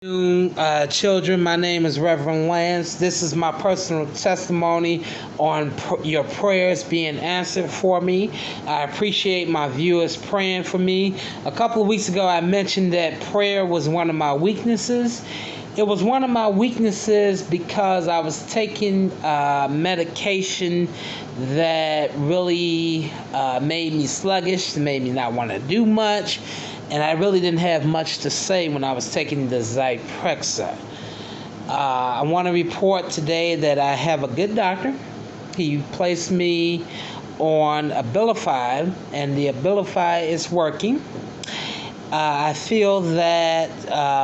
Children, my name is Reverend Lance. This is my personal testimony on your prayers being answered for me. I appreciate my viewers praying for me. A couple of weeks ago, I mentioned that prayer was one of my weaknesses. It was one of my weaknesses because I was taking medication that really made me sluggish, made me not want to do much, and I really didn't have much to say when I was taking the Zyprexa. I want to report today that I have a good doctor. He placed me on Abilify, and the Abilify is working. I feel that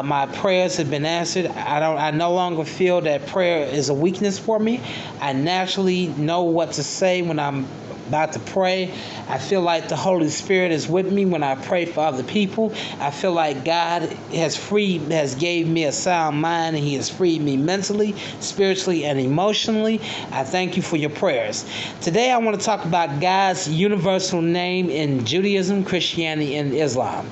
my prayers have been answered. I no longer feel that prayer is a weakness for me. I naturally know what to say when I'm about to pray. I feel like the Holy Spirit is with me when I pray for other people. I feel like God has gave me a sound mind, and He has freed me mentally, spiritually, and emotionally. I thank you for your prayers. Today I want to talk about God's universal name in Judaism, Christianity, and Islam.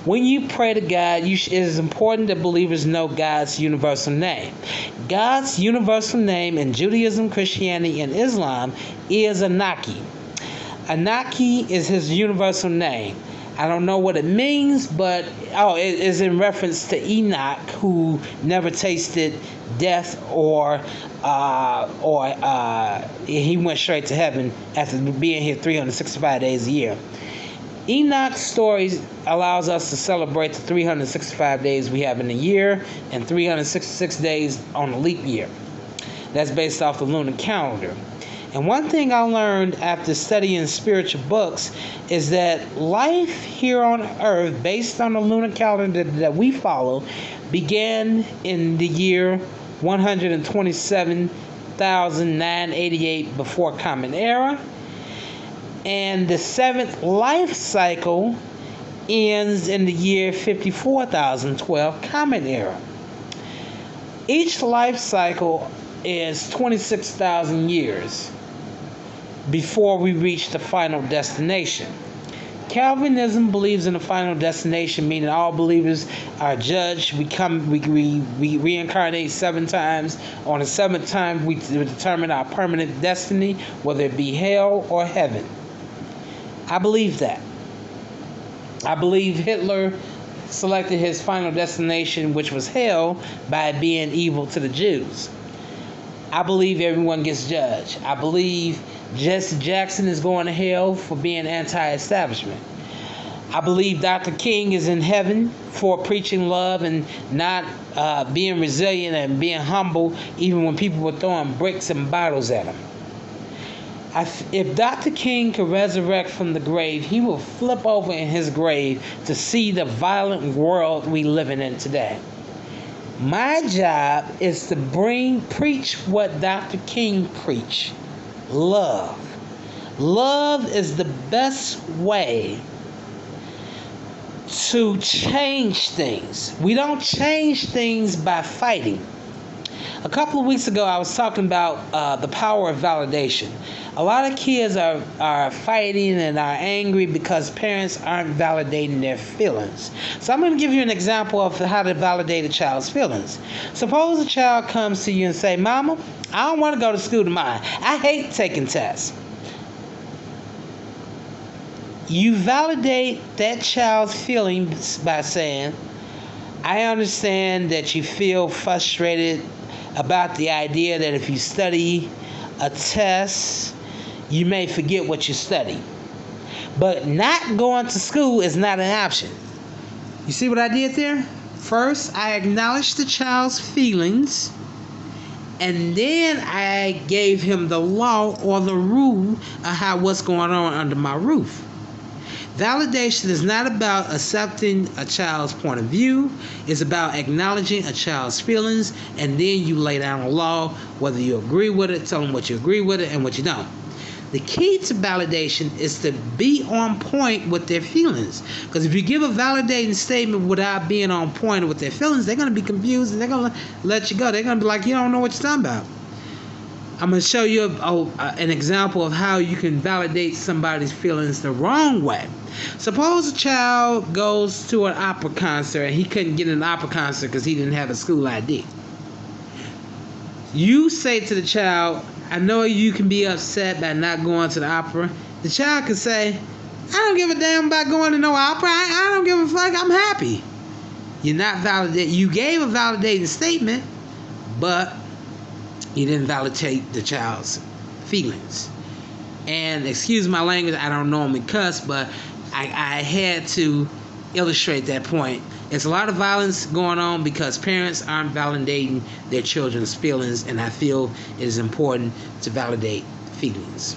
When you pray to God, it is important that believers know God's universal name. God's universal name in Judaism, Christianity, and Islam is Anaki. Anaki is His universal name. I don't know what it means, but it is in reference to Enoch, who never tasted death, or he went straight to heaven after being here 365 days a year. Enoch's story allows us to celebrate the 365 days we have in a year and 366 days on a leap year. That's based off the lunar calendar. And one thing I learned after studying spiritual books is that life here on Earth, based on the lunar calendar that we follow, began in the year 127,988 before Common Era. And the seventh life cycle ends in the year 54,012 Common Era. Each life cycle is 26,000 years before we reach the final destination. Calvinism believes in the final destination, meaning all believers are judged. We reincarnate 7 times. On the 7th time, we determine our permanent destiny, whether it be hell or heaven. I believe that. I believe Hitler selected his final destination, which was hell, by being evil to the Jews. I believe everyone gets judged. I believe Jesse Jackson is going to hell for being anti-establishment. I believe Dr. King is in heaven for preaching love and not being resilient and being humble, even when people were throwing bricks and bottles at him. If Dr. King could resurrect from the grave, he will flip over in his grave to see the violent world we living in today. My job is to preach what Dr. King preached. Love. Love is the best way to change things. We don't change things by fighting. A couple of weeks ago, I was talking about the power of validation. A lot of kids are fighting and are angry because parents aren't validating their feelings. So I'm going to give you an example of how to validate a child's feelings. Suppose a child comes to you and say, "Mama, I don't want to go to school tomorrow. I hate taking tests." You validate that child's feelings by saying, "I understand that you feel frustrated about the idea that if you study a test, you may forget what you study. But not going to school is not an option." You see what I did there? First, I acknowledged the child's feelings, and then I gave him the law or the rule of what's going on under my roof. Validation is not about accepting a child's point of view. It's about acknowledging a child's feelings, and then you lay down a law, whether you agree with it, tell them what you agree with it and what you don't. The key to validation is to be on point with their feelings. Because if you give a validating statement without being on point with their feelings, they're going to be confused and they're going to let you go. They're going to be like, "You don't know what you're talking about." I'm going to show you an example of how you can validate somebody's feelings the wrong way. Suppose a child goes to an opera concert and he couldn't get an opera concert because he didn't have a school ID. You say to the child, I know you can be upset by not going to the opera. The child can say, I don't give a damn about going to no opera. I don't give a fuck. I'm happy. You're not validate. You gave a validating statement, but you didn't validate the child's feelings. And excuse my language, I don't normally cuss, but I had to illustrate that point. There's a lot of violence going on because parents aren't validating their children's feelings, and I feel it is important to validate feelings.